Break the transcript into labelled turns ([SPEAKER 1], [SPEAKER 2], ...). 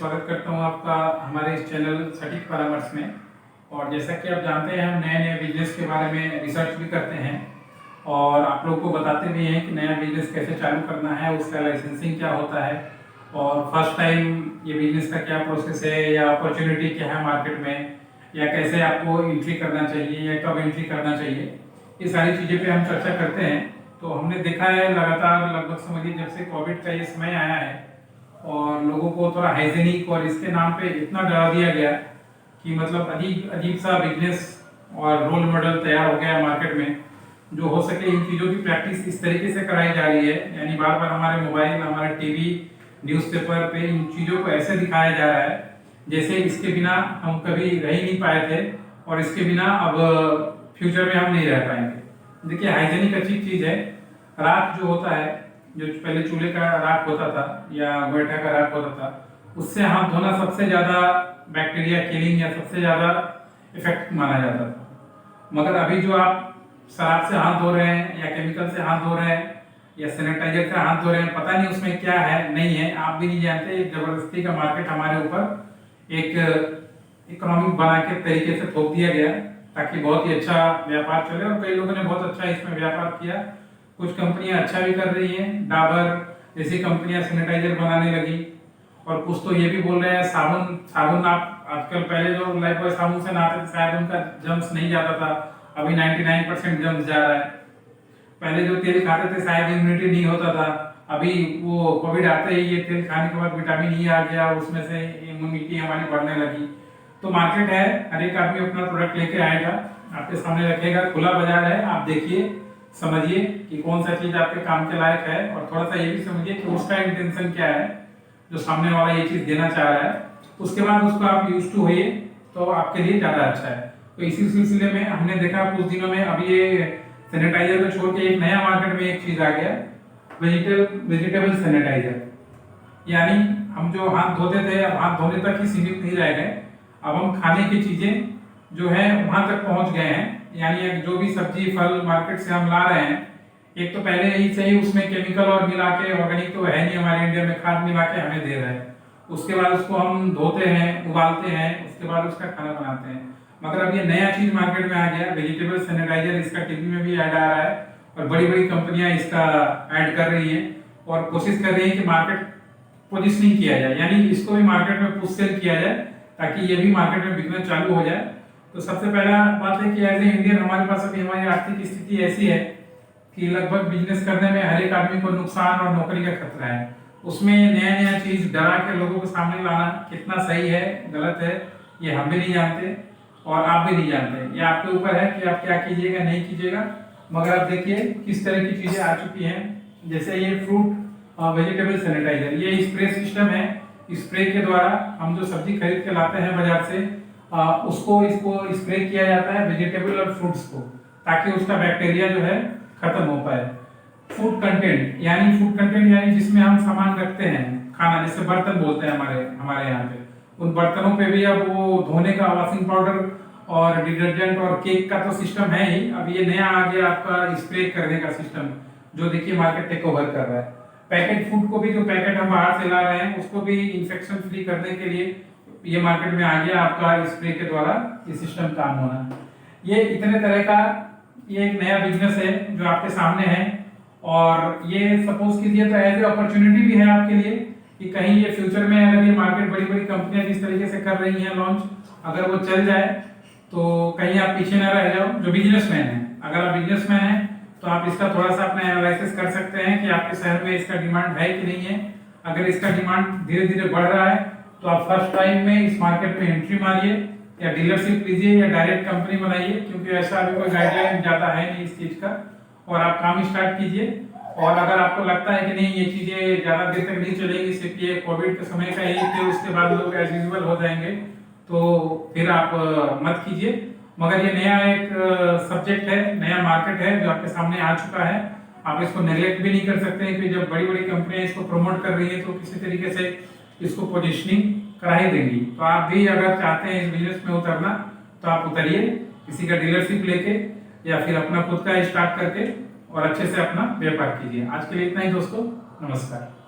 [SPEAKER 1] स्वागत करता हूं आपका हमारे इस चैनल सटीक परामर्श में। और जैसा कि आप जानते हैं, हम नए नए बिजनेस के बारे में रिसर्च भी करते हैं और आप लोग को बताते भी हैं कि नया बिजनेस कैसे चालू करना है, उसका लाइसेंसिंग क्या होता है और फर्स्ट टाइम ये बिजनेस का क्या प्रोसेस है या अपॉर्चुनिटी क्या है मार्केट में, या कैसे आपको एंट्री करना चाहिए या कब एंट्री करना चाहिए। ये सारी चीज़ें पे हम चर्चा करते हैं। तो हमने देखा है लगातार, लगभग समझिए जब से कोविड का ये समय आया है और लोगों को थोड़ा हाइजेनिक और इसके नाम पे इतना डरा दिया गया कि मतलब अजीब अजीब सा बिजनेस और रोल मॉडल तैयार हो गया मार्केट में। जो हो सके इन चीज़ों की प्रैक्टिस इस तरीके से कराई जा रही है, यानी बार बार हमारे मोबाइल, हमारे टीवी, न्यूज़पेपर पे इन चीज़ों को ऐसे दिखाया जा रहा है जैसे इसके बिना हम कभी रह ही नहीं पाए थे और इसके बिना अब फ्यूचर में हम नहीं रह पाएंगे। देखिए, हाइजेनिक अच्छी चीज़ है। राख जो होता है, जो पहले चूल्हे का राख होता था या गोईठा का राख होता था, उससे हाथ धोना सबसे ज़्यादा बैक्टीरिया किलिंग या सबसे ज़्यादा इफेक्ट माना जाता था। मगर अभी जो आप शराब से हाथ धो रहे हैं या केमिकल से हाथ धो रहे हैं या सैनिटाइजर से हाथ धो रहे हैं, पता नहीं उसमें क्या है, नहीं है, आप भी नहीं जानते। जबरदस्ती का मार्केट हमारे ऊपर एक इकोनॉमिक बना के तरीके से थोप दिया गया ताकि बहुत ही अच्छा व्यापार चले, और कई लोगों ने बहुत अच्छा इसमें व्यापार किया। कुछ कंपनियां अच्छा भी कर रही हैं, डाबर जैसी कंपनियां सैनिटाइजर बनाने लगी, और कुछ तो ये भी बोल रहे हैं साबुन आप आजकल, पहले जो लाइफबॉय साबुन से नहाते थे शायद उनका जम्स नहीं जाता था, अभी 99% जम्स जा रहा है। पहले जो तेल खाते थे शायद इम्यूनिटी नहीं होता था, अभी वो कोविड आते ही ये तेल खाने के बाद विटामिन ई आ गया, उसमें से इम्यूनिटी हमारी बढ़ने लगी। तो मार्केट है, हर एक आदमी अपना प्रोडक्ट लेके आएगा, आपके सामने रखेगा, खुला बाजार है। आप देखिए, समझिए कि कौन सा चीज आपके काम के लायक है, और थोड़ा सा ये भी समझिए कि उसका इंटेंशन क्या है, जो सामने वाला ये चीज देना चाह रहा है। उसके बाद उसको आप यूज टू होइए तो आपके लिए ज्यादा अच्छा है। तो इसी सिलसिले में हमने देखा कुछ दिनों में, अभी ये सैनिटाइजर को छोड़ के एक नया मार्केट में एक चीज आ गया, वेजिटेबल सैनिटाइजर। यानी हम जो हाथ धोते थे अब हाथ धोने तक ही सीमित नहीं रह गए, अब हम खाने की चीजें जो है वहां तक पहुंच गए हैं। यानी जो भी सब्जी फल मार्केट से हम ला रहे हैं, एक तो पहले ही से ही उसमें केमिकल और मिला के, ऑर्गेनिक तो है नहीं हमारे इंडिया में, खाद मिला के हमें दे रहा है। उसके बाद उसको हम धोते हैं, उबालते हैं, उसके बाद उसका खाना बनाते हैं। मगर अब ये नया चीज मार्केट में आ गया, वेजिटेबल सैनिटाइजर। इसका टीवी में भी ऐड आ रहा है और बड़ी बड़ी कंपनियां इसका ऐड कर रही हैं और कोशिश कर रही है कि मार्केट पोजिशनिंग किया जाए, यानी इसको भी मार्केट में पुश सेल किया जाए ताकि ये भी मार्केट में बिकना चालू हो जाए। तो सबसे पहला बात है कि एज ए इंडियन हमारे पास अभी हमारी आर्थिक स्थिति ऐसी है कि लगभग बिजनेस करने में हर एक आदमी को नुकसान और नौकरी का खतरा है। उसमें नया नया चीज डरा के लोगों के सामने लाना कितना सही है गलत है, ये हम भी नहीं जानते और आप भी नहीं जानते। ये आपके ऊपर है कि आप क्या कीजिएगा नहीं कीजिएगा। मगर आप देखिए किस तरह की चीजें आ चुकी हैं, जैसे ये फ्रूट वेजिटेबल सैनिटाइजर, ये स्प्रे सिस्टम है। स्प्रे के द्वारा हम जो सब्जी खरीद के लाते हैं बाजार से, इसको स्प्रे किया जाता है वेजिटेबल और फ्रूट्स को, ताकि उसका बैक्टीरिया जो है खत्म हो पाए। फूड कंटेंट यानी जिसमें हम सामान रखते हैं, खाना, जैसे बर्तन बोलते हैं हमारे यहाँ पे, उन बर्तनों पे भी अब वो धोने का वॉशिंग पाउडर और डिटर्जेंट और केक का तो सिस्टम है ही, अब ये नया आ गया आपका स्प्रे करने का सिस्टम, जो देखिए मार्केट टेक ओवर कर रहा है। पैकेट फूड को भी, जो पैकेट हम बाहर से ला रहे हैं, उसको भी इंफेक्शन फ्री करने के लिए ये मार्केट में आ गया आपका स्प्रे के द्वारा ये सिस्टम काम होना। ये इतने तरह का ये एक नया बिजनेस है जो आपके सामने है, और ये सपोज कीजिए तो एज ए अपॉर्चुनिटी भी है आपके लिए कि कहीं ये फ्यूचर में अगर ये मार्केट बड़ी बड़ी कंपनियां जिस तरीके से कर रही हैं लॉन्च, अगर वो चल जाए तो कहीं आप पीछे ना रह जाओ। जो बिजनेसमैन है, अगर आप बिजनेसमैन हैं तो आप इसका थोड़ा सा अपना एनालिसिस कर सकते हैं कि आपके शहर में इसका डिमांड है कि नहीं है। अगर इसका डिमांड धीरे धीरे बढ़ रहा है तो आप फर्स्ट टाइम में इस मार्केट में एंट्री मारिए, या डीलरशिप लीजिए, या डायरेक्ट कंपनी बनाइए, क्योंकि ऐसा अभी कोई गाइडलाइन ज्यादा है नहीं इस चीज का, और आप काम स्टार्ट कीजिए। और अगर आपको लगता है कि नहीं ये चीजें ज्यादा देर तक नहीं चलेगी, सिर्फ ये कोविड के समय का ही थे, उसके बाद लोग एज यूजुअल हो जाएंगे, तो फिर आप मत कीजिए। मगर ये नया एक सब्जेक्ट है, नया मार्केट है जो आपके सामने आ चुका है। आप इसको नेग्लेक्ट भी नहीं कर सकते कि जब बड़ी बड़ी कंपनियां इसको प्रमोट कर रही है तो किसी तरीके से इसको पोजीशनिंग करा ही देंगी। तो आप भी अगर चाहते हैं इस बिजनेस में उतरना तो आप उतरिए, किसी का डीलरशिप लेके या फिर अपना खुद का स्टार्ट करके, और अच्छे से अपना व्यापार कीजिए। आज के लिए इतना ही दोस्तों, नमस्कार।